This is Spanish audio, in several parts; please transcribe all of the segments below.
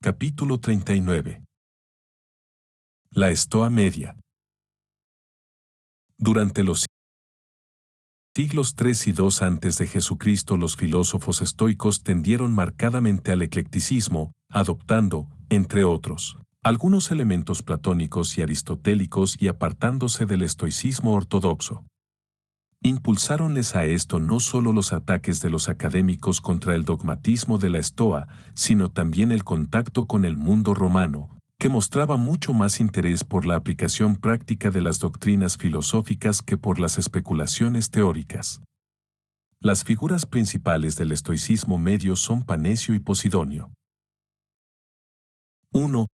Capítulo 39. La Estoa Media. Durante los siglos III y II antes de Jesucristo, los filósofos estoicos tendieron marcadamente al eclecticismo, adoptando, entre otros, algunos elementos platónicos y aristotélicos y apartándose del estoicismo ortodoxo. Impulsáronles a esto no solo los ataques de los académicos contra el dogmatismo de la Estoa, sino también el contacto con el mundo romano, que mostraba mucho más interés por la aplicación práctica de las doctrinas filosóficas que por las especulaciones teóricas. Las figuras principales del estoicismo medio son Panecio y Posidonio. 1.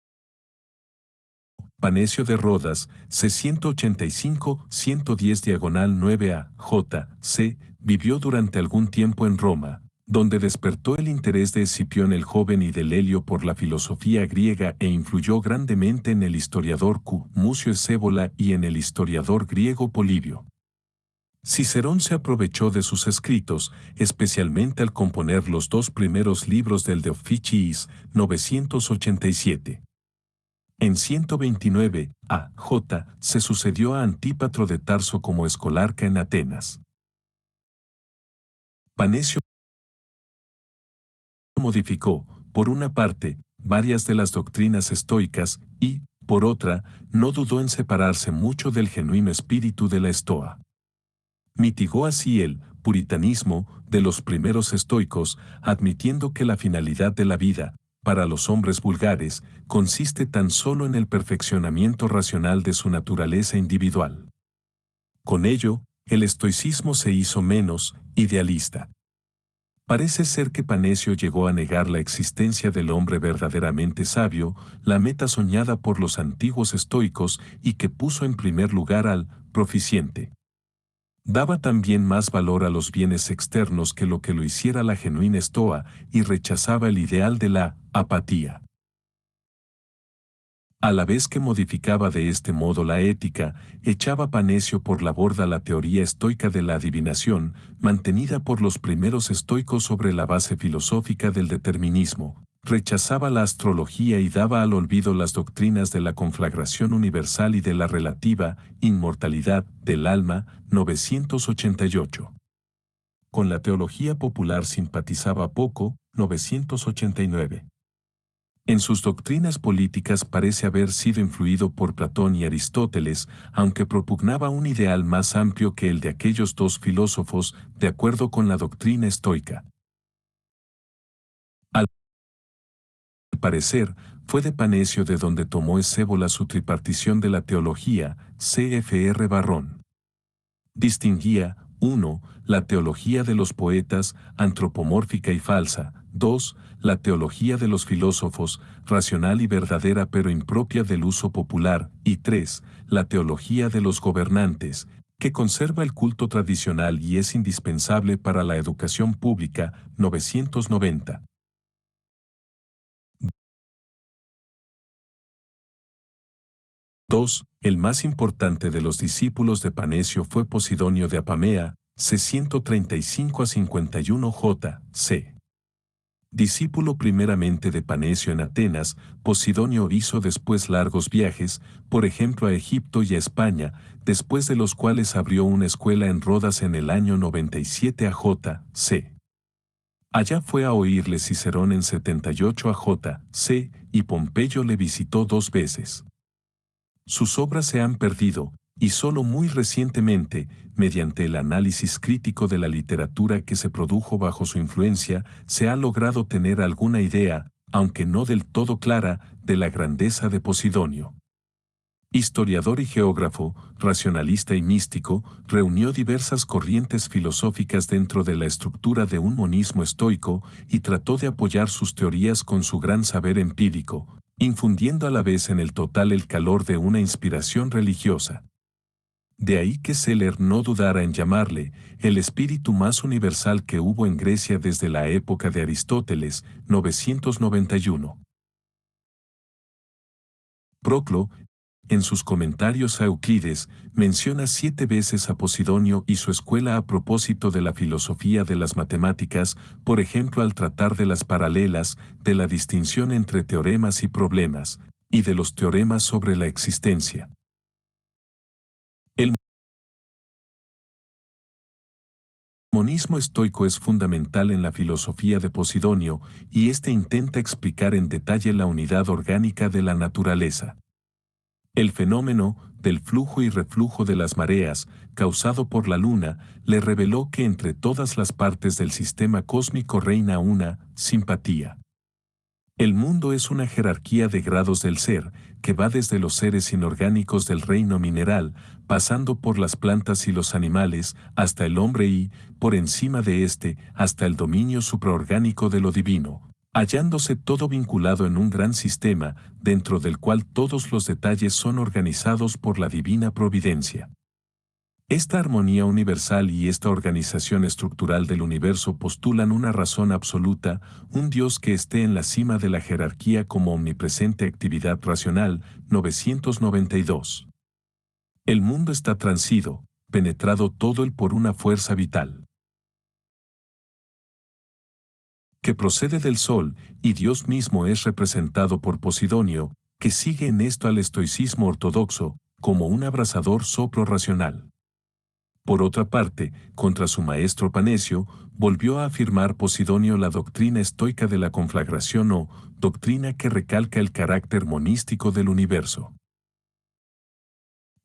Panecio de Rodas, C. 185-110 J. C. vivió durante algún tiempo en Roma, donde despertó el interés de Escipión el Joven y de Lelio por la filosofía griega e influyó grandemente en el historiador Q. Mucio Escévola y en el historiador griego Polibio. Cicerón se aprovechó de sus escritos, especialmente al componer los dos primeros libros del De Officiis, 987. En 129, A.J. se sucedió a Antípatro de Tarso como escolarca en Atenas. Panecio modificó, por una parte, varias de las doctrinas estoicas y, por otra, no dudó en separarse mucho del genuino espíritu de la Estoa. Mitigó así el puritanismo de los primeros estoicos, admitiendo que la finalidad de la vida, para los hombres vulgares, consiste tan solo en el perfeccionamiento racional de su naturaleza individual. Con ello, el estoicismo se hizo menos idealista. Parece ser que Panecio llegó a negar la existencia del hombre verdaderamente sabio, la meta soñada por los antiguos estoicos y que puso en primer lugar al proficiente. Daba también más valor a los bienes externos que lo que lo hiciera la genuina Estoa y rechazaba el ideal de la apatía. A la vez que modificaba de este modo la ética, echaba Panecio por la borda la teoría estoica de la adivinación, mantenida por los primeros estoicos sobre la base filosófica del determinismo. Rechazaba la astrología y daba al olvido las doctrinas de la conflagración universal y de la relativa inmortalidad del alma, 988. Con la teología popular simpatizaba poco, 989. En sus doctrinas políticas parece haber sido influido por Platón y Aristóteles, aunque propugnaba un ideal más amplio que el de aquellos dos filósofos, de acuerdo con la doctrina estoica. Al parecer, fue de Panecio de donde tomó Escévola su tripartición de la teología, C.F.R. Barrón. Distinguía, 1. La teología de los poetas, antropomórfica y falsa, 2. La teología de los filósofos, racional y verdadera pero impropia del uso popular, y 3. La teología de los gobernantes, que conserva el culto tradicional y es indispensable para la educación pública, 990. 2. El más importante de los discípulos de Panecio fue Posidonio de Apamea, C. 135-51 J. C. Discípulo primeramente de Panecio en Atenas, Posidonio hizo después largos viajes, por ejemplo a Egipto y a España, después de los cuales abrió una escuela en Rodas en el año 97 a J. C. Allá fue a oírle Cicerón en 78 a J. C. y Pompeyo le visitó 2 veces. Sus obras se han perdido, y solo muy recientemente, mediante el análisis crítico de la literatura que se produjo bajo su influencia, se ha logrado tener alguna idea, aunque no del todo clara, de la grandeza de Posidonio. Historiador y geógrafo, racionalista y místico, reunió diversas corrientes filosóficas dentro de la estructura de un monismo estoico y trató de apoyar sus teorías con su gran saber empírico, infundiendo a la vez en el total el calor de una inspiración religiosa. De ahí que Seller no dudara en llamarle el espíritu más universal que hubo en Grecia desde la época de Aristóteles, 991. Proclo, en sus comentarios a Euclides, menciona 7 veces a Posidonio y su escuela a propósito de la filosofía de las matemáticas, por ejemplo al tratar de las paralelas, de la distinción entre teoremas y problemas, y de los teoremas sobre la existencia. El monismo estoico es fundamental en la filosofía de Posidonio, y éste intenta explicar en detalle la unidad orgánica de la naturaleza. El fenómeno del flujo y reflujo de las mareas, causado por la luna, le reveló que entre todas las partes del sistema cósmico reina una simpatía. El mundo es una jerarquía de grados del ser, que va desde los seres inorgánicos del reino mineral, pasando por las plantas y los animales, hasta el hombre y, por encima de éste, hasta el dominio supraorgánico de lo divino, hallándose todo vinculado en un gran sistema, dentro del cual todos los detalles son organizados por la divina providencia. Esta armonía universal y esta organización estructural del universo postulan una razón absoluta, un Dios que esté en la cima de la jerarquía como omnipresente actividad racional. 992. El mundo está transido, penetrado todo él por una fuerza vital, que procede del Sol, y Dios mismo es representado por Posidonio, que sigue en esto al estoicismo ortodoxo, como un abrasador soplo racional. Por otra parte, contra su maestro Panecio, volvió a afirmar Posidonio la doctrina estoica de la conflagración o doctrina que recalca el carácter monístico del universo.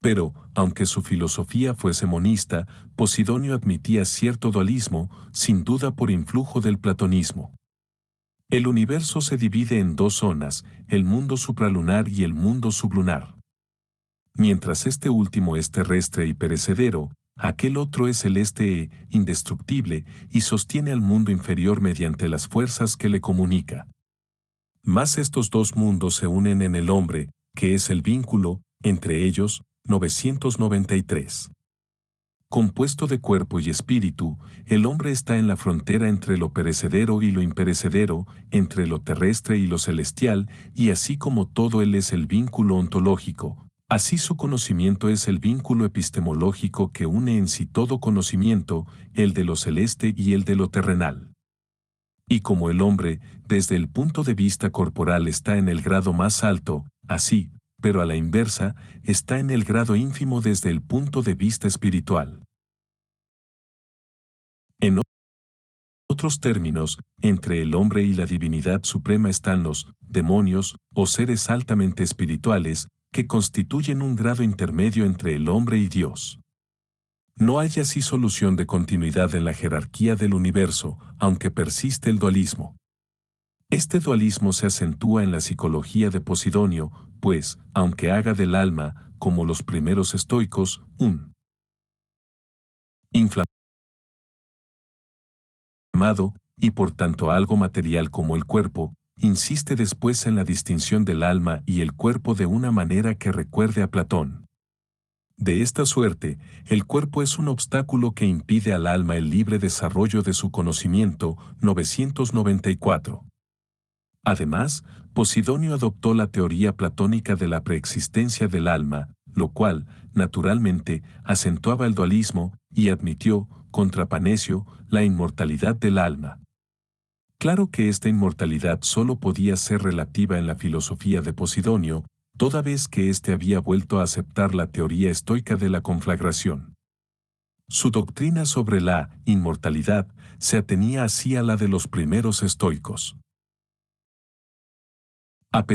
Pero, aunque su filosofía fuese monista, Posidonio admitía cierto dualismo, sin duda por influjo del platonismo. El universo se divide en 2 zonas, el mundo supralunar y el mundo sublunar. Mientras este último es terrestre y perecedero, aquel otro es celeste e indestructible y sostiene al mundo inferior mediante las fuerzas que le comunica. Mas estos 2 mundos se unen en el hombre, que es el vínculo, entre ellos. 993. Compuesto de cuerpo y espíritu, el hombre está en la frontera entre lo perecedero y lo imperecedero, entre lo terrestre y lo celestial, y así como todo él es el vínculo ontológico, así su conocimiento es el vínculo epistemológico que une en sí todo conocimiento, el de lo celeste y el de lo terrenal. Y como el hombre, desde el punto de vista corporal está en el grado más alto, así, pero a la inversa, está en el grado ínfimo desde el punto de vista espiritual. En otros términos, entre el hombre y la divinidad suprema están los demonios, o seres altamente espirituales, que constituyen un grado intermedio entre el hombre y Dios. No hay así solución de continuidad en la jerarquía del universo, aunque persiste el dualismo. Este dualismo se acentúa en la psicología de Posidonio, pues, aunque haga del alma, como los primeros estoicos, un inflamado y por tanto algo material como el cuerpo, insiste después en la distinción del alma y el cuerpo de una manera que recuerde a Platón. De esta suerte, el cuerpo es un obstáculo que impide al alma el libre desarrollo de su conocimiento. 994. Además, Posidonio adoptó la teoría platónica de la preexistencia del alma, lo cual, naturalmente, acentuaba el dualismo, y admitió, contra Panecio, la inmortalidad del alma. Claro que esta inmortalidad solo podía ser relativa en la filosofía de Posidonio, toda vez que éste había vuelto a aceptar la teoría estoica de la conflagración. Su doctrina sobre la inmortalidad se atenía así a la de los primeros estoicos. A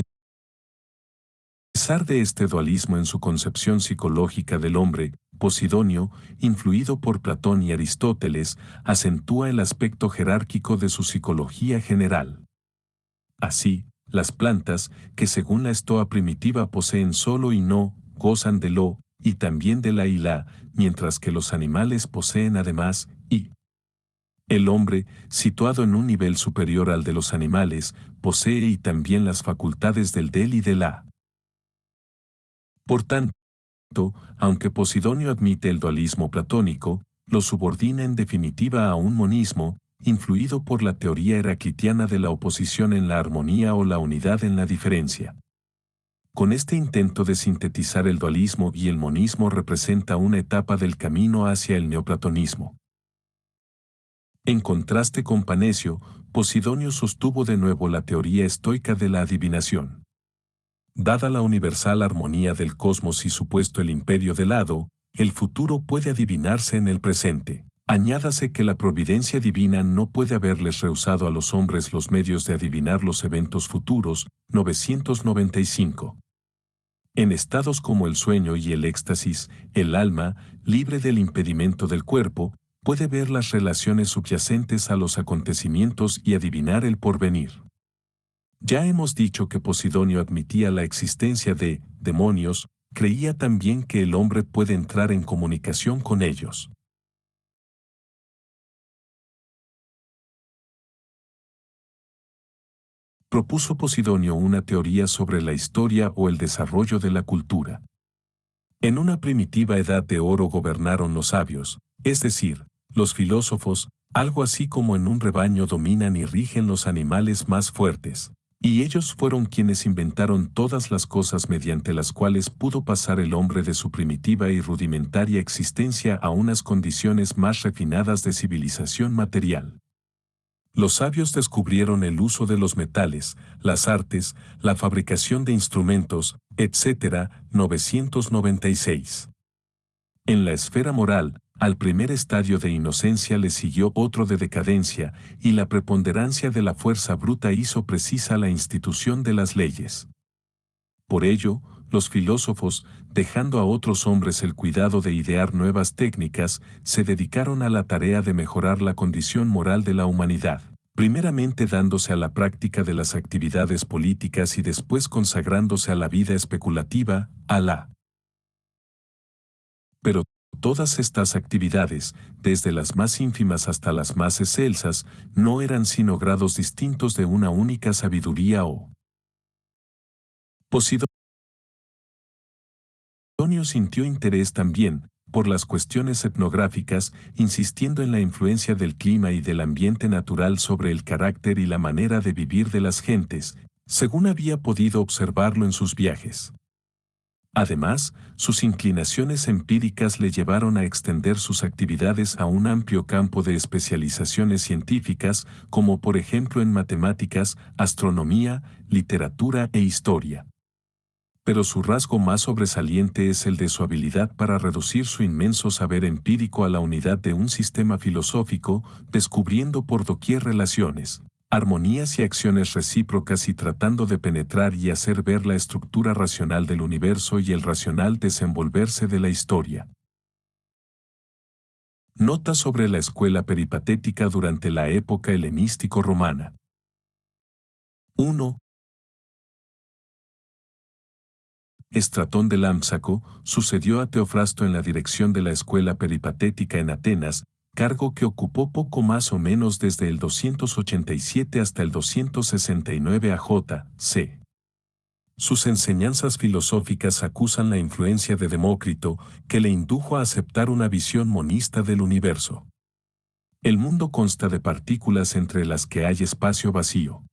pesar de este dualismo en su concepción psicológica del hombre, Posidonio, influido por Platón y Aristóteles, acentúa el aspecto jerárquico de su psicología general. Así, las plantas, que según la estoa primitiva poseen solo y no, gozan de lo, y también de la y la, mientras que los animales poseen además, y. El hombre, situado en un nivel superior al de los animales, posee y también las facultades del del y de la. Por tanto, aunque Posidonio admite el dualismo platónico, lo subordina en definitiva a un monismo, influido por la teoría heraclitiana de la oposición en la armonía o la unidad en la diferencia. Con este intento de sintetizar el dualismo y el monismo representa una etapa del camino hacia el neoplatonismo. En contraste con Panecio, Posidonio sostuvo de nuevo la teoría estoica de la adivinación. Dada la universal armonía del cosmos y supuesto el imperio del hado, el futuro puede adivinarse en el presente. Añádase que la providencia divina no puede haberles rehusado a los hombres los medios de adivinar los eventos futuros. 995. En estados como el sueño y el éxtasis, el alma, libre del impedimento del cuerpo, puede ver las relaciones subyacentes a los acontecimientos y adivinar el porvenir. Ya hemos dicho que Posidonio admitía la existencia de demonios, creía también que el hombre puede entrar en comunicación con ellos. Propuso Posidonio una teoría sobre la historia o el desarrollo de la cultura. En una primitiva edad de oro gobernaron los sabios, es decir, los filósofos, algo así como en un rebaño dominan y rigen los animales más fuertes. Y ellos fueron quienes inventaron todas las cosas mediante las cuales pudo pasar el hombre de su primitiva y rudimentaria existencia a unas condiciones más refinadas de civilización material. Los sabios descubrieron el uso de los metales, las artes, la fabricación de instrumentos, etc. 996. En la esfera moral, al primer estadio de inocencia le siguió otro de decadencia, y la preponderancia de la fuerza bruta hizo precisa la institución de las leyes. Por ello, los filósofos, dejando a otros hombres el cuidado de idear nuevas técnicas, se dedicaron a la tarea de mejorar la condición moral de la humanidad, primeramente dándose a la práctica de las actividades políticas y después consagrándose a la vida especulativa, a la. Pero todas estas actividades, desde las más ínfimas hasta las más excelsas, no eran sino grados distintos de una única sabiduría o. Posidonio sintió interés también por las cuestiones etnográficas, insistiendo en la influencia del clima y del ambiente natural sobre el carácter y la manera de vivir de las gentes, según había podido observarlo en sus viajes. Además, sus inclinaciones empíricas le llevaron a extender sus actividades a un amplio campo de especializaciones científicas, como por ejemplo en matemáticas, astronomía, literatura e historia. Pero su rasgo más sobresaliente es el de su habilidad para reducir su inmenso saber empírico a la unidad de un sistema filosófico, descubriendo por doquier relaciones, armonías y acciones recíprocas y tratando de penetrar y hacer ver la estructura racional del universo y el racional desenvolverse de la historia. Nota sobre la escuela peripatética durante la época helenístico-romana. 1. Estratón de Lámpsaco sucedió a Teofrasto en la dirección de la escuela peripatética en Atenas, cargo que ocupó poco más o menos desde el 287 hasta el 269 a.C. Sus enseñanzas filosóficas acusan la influencia de Demócrito, que le indujo a aceptar una visión monista del universo. El mundo consta de partículas entre las que hay espacio vacío.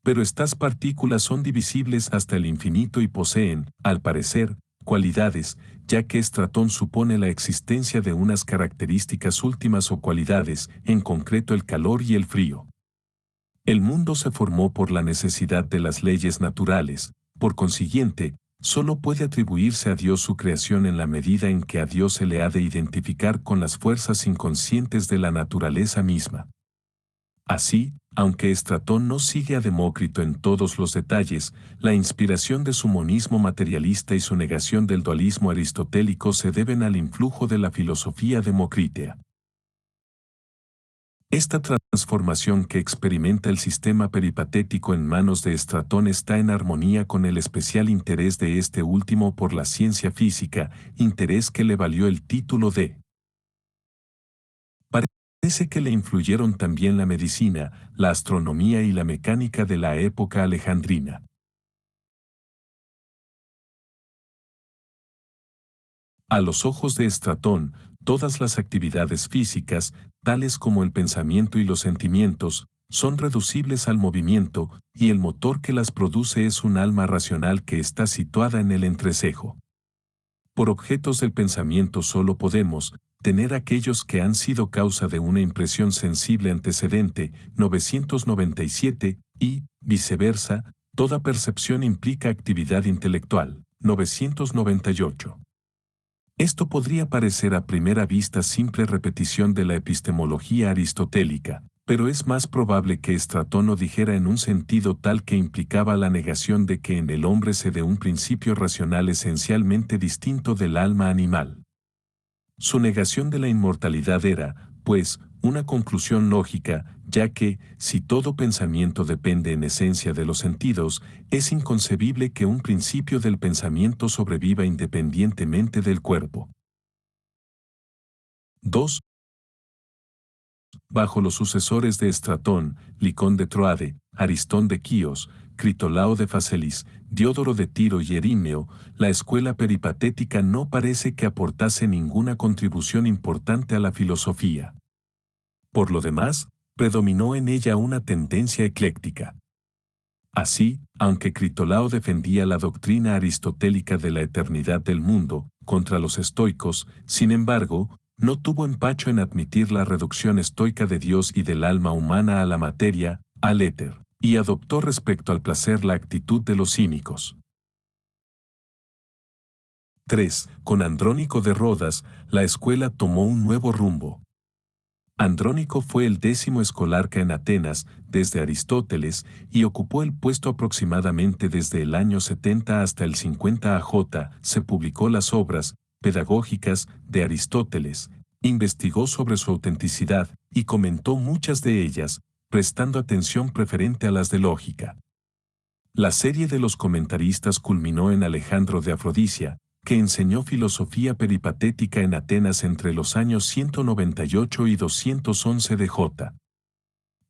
Pero estas partículas son divisibles hasta el infinito y poseen, al parecer, cualidades, ya que Estratón supone la existencia de unas características últimas o cualidades, en concreto el calor y el frío. El mundo se formó por la necesidad de las leyes naturales, por consiguiente, solo puede atribuirse a Dios su creación en la medida en que a Dios se le ha de identificar con las fuerzas inconscientes de la naturaleza misma. Así, aunque Estratón no sigue a Demócrito en todos los detalles, la inspiración de su monismo materialista y su negación del dualismo aristotélico se deben al influjo de la filosofía democrítea. Esta transformación que experimenta el sistema peripatético en manos de Estratón está en armonía con el especial interés de este último por la ciencia física, interés que le valió el título de. Parece que le influyeron también la medicina, la astronomía y la mecánica de la época alejandrina. A los ojos de Estratón, todas las actividades físicas, tales como el pensamiento y los sentimientos, son reducibles al movimiento, y el motor que las produce es un alma racional que está situada en el entrecejo. Por objetos del pensamiento solo podemos tener aquellos que han sido causa de una impresión sensible antecedente, 997, y, viceversa, toda percepción implica actividad intelectual, 998. Esto podría parecer a primera vista simple repetición de la epistemología aristotélica, pero es más probable que Estratón lo dijera en un sentido tal que implicaba la negación de que en el hombre se dé un principio racional esencialmente distinto del alma animal. Su negación de la inmortalidad era, pues, una conclusión lógica, ya que, si todo pensamiento depende en esencia de los sentidos, es inconcebible que un principio del pensamiento sobreviva independientemente del cuerpo. 2. Bajo los sucesores de Estratón, Licón de Troade, Aristón de Quíos, Critolao de Facelis, Diodoro de Tiro y Erímeo, la escuela peripatética no parece que aportase ninguna contribución importante a la filosofía. Por lo demás, predominó en ella una tendencia ecléctica. Así, aunque Critolao defendía la doctrina aristotélica de la eternidad del mundo, contra los estoicos, sin embargo, no tuvo empacho en admitir la reducción estoica de Dios y del alma humana a la materia, al éter, y adoptó respecto al placer la actitud de los cínicos. 3. Con Andrónico de Rodas, la escuela tomó un nuevo rumbo. Andrónico fue el 10º escolarca en Atenas, desde Aristóteles, y ocupó el puesto aproximadamente desde el año 70 hasta el 50 AJ. Se publicó las obras pedagógicas de Aristóteles, investigó sobre su autenticidad y comentó muchas de ellas, prestando atención preferente a las de lógica. La serie de los comentaristas culminó en Alejandro de Afrodisia, que enseñó filosofía peripatética en Atenas entre los años 198 y 211 de J.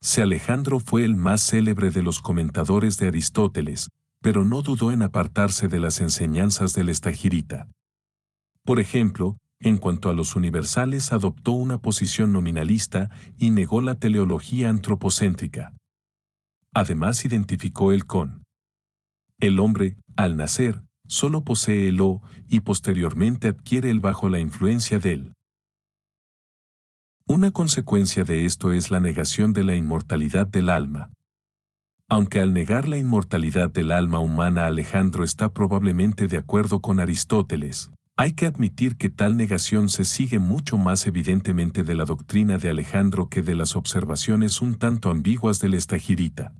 C. Alejandro fue el más célebre de los comentadores de Aristóteles, pero no dudó en apartarse de las enseñanzas del estagirita. Por ejemplo, en cuanto a los universales adoptó una posición nominalista y negó la teleología antropocéntrica. Además identificó el con el hombre, al nacer, solo posee el O, y posteriormente adquiere el bajo la influencia del. Una consecuencia de esto es la negación de la inmortalidad del alma. Aunque al negar la inmortalidad del alma humana Alejandro está probablemente de acuerdo con Aristóteles, hay que admitir que tal negación se sigue mucho más evidentemente de la doctrina de Alejandro que de las observaciones un tanto ambiguas del estagirita.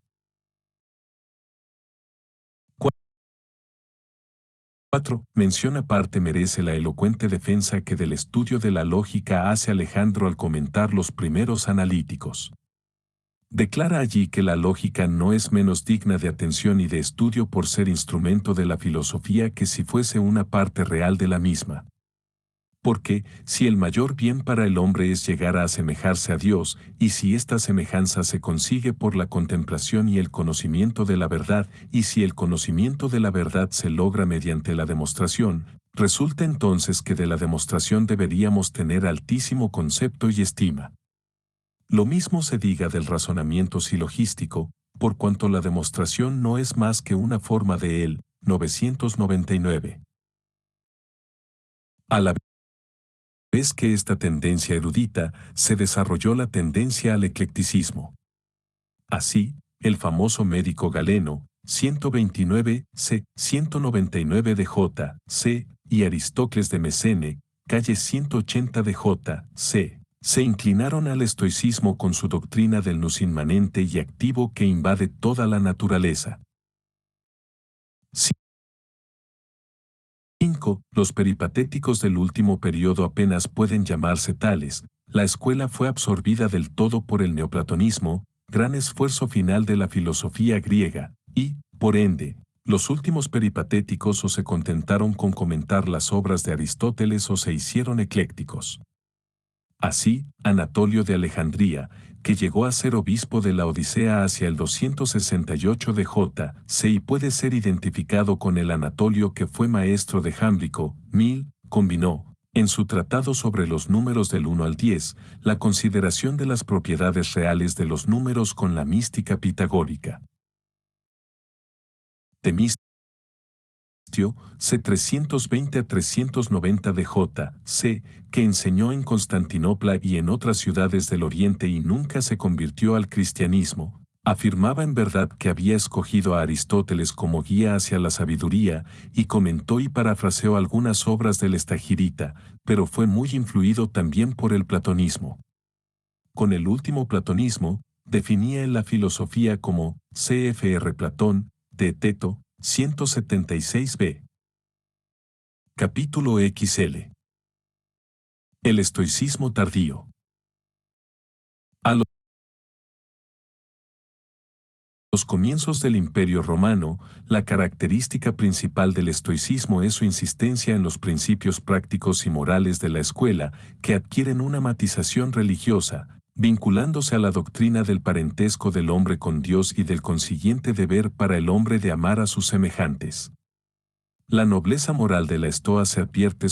4. Mención aparte merece la elocuente defensa que del estudio de la lógica hace Alejandro al comentar los primeros analíticos. Declara allí que la lógica no es menos digna de atención y de estudio por ser instrumento de la filosofía que si fuese una parte real de la misma. Porque, si el mayor bien para el hombre es llegar a asemejarse a Dios, y si esta semejanza se consigue por la contemplación y el conocimiento de la verdad, y si el conocimiento de la verdad se logra mediante la demostración, resulta entonces que de la demostración deberíamos tener altísimo concepto y estima. Lo mismo se diga del razonamiento silogístico, por cuanto la demostración no es más que una forma de él, 999. A la vez que esta tendencia erudita, se desarrolló la tendencia al eclecticismo. Así, el famoso médico Galeno, 129 c. 199 de J. C. y Aristócles de Mesene, calle 180 de J. C. se inclinaron al estoicismo con su doctrina del nous inmanente y activo que invade toda la naturaleza. 5. Los peripatéticos del último periodo apenas pueden llamarse tales. La escuela fue absorbida del todo por el neoplatonismo, gran esfuerzo final de la filosofía griega, y, por ende, los últimos peripatéticos o se contentaron con comentar las obras de Aristóteles o se hicieron eclécticos. Así, Anatolio de Alejandría, que llegó a ser obispo de la Odisea hacia el 268 de J.C. y puede ser identificado con el Anatolio que fue maestro de Jámblico, 1000, combinó, En su tratado sobre los números del 1 al 10, la consideración de las propiedades reales de los números con la mística pitagórica. Temistio, C. 320 a 390 de J.C., que enseñó en Constantinopla y en otras ciudades del Oriente y nunca se convirtió al cristianismo, afirmaba en verdad que había escogido a Aristóteles como guía hacia la sabiduría y comentó y parafraseó algunas obras del Estagirita, pero fue muy influido también por el platonismo. Con el último platonismo, definía en la filosofía como C.F.R. Platón, de Teto, 176b. Capítulo XL. El estoicismo tardío. A los comienzos del Imperio Romano, la característica principal del estoicismo es su insistencia en los principios prácticos y morales de la escuela, que adquieren una matización religiosa, vinculándose a la doctrina del parentesco del hombre con Dios y del consiguiente deber para el hombre de amar a sus semejantes. La nobleza moral de la Estoa se advierte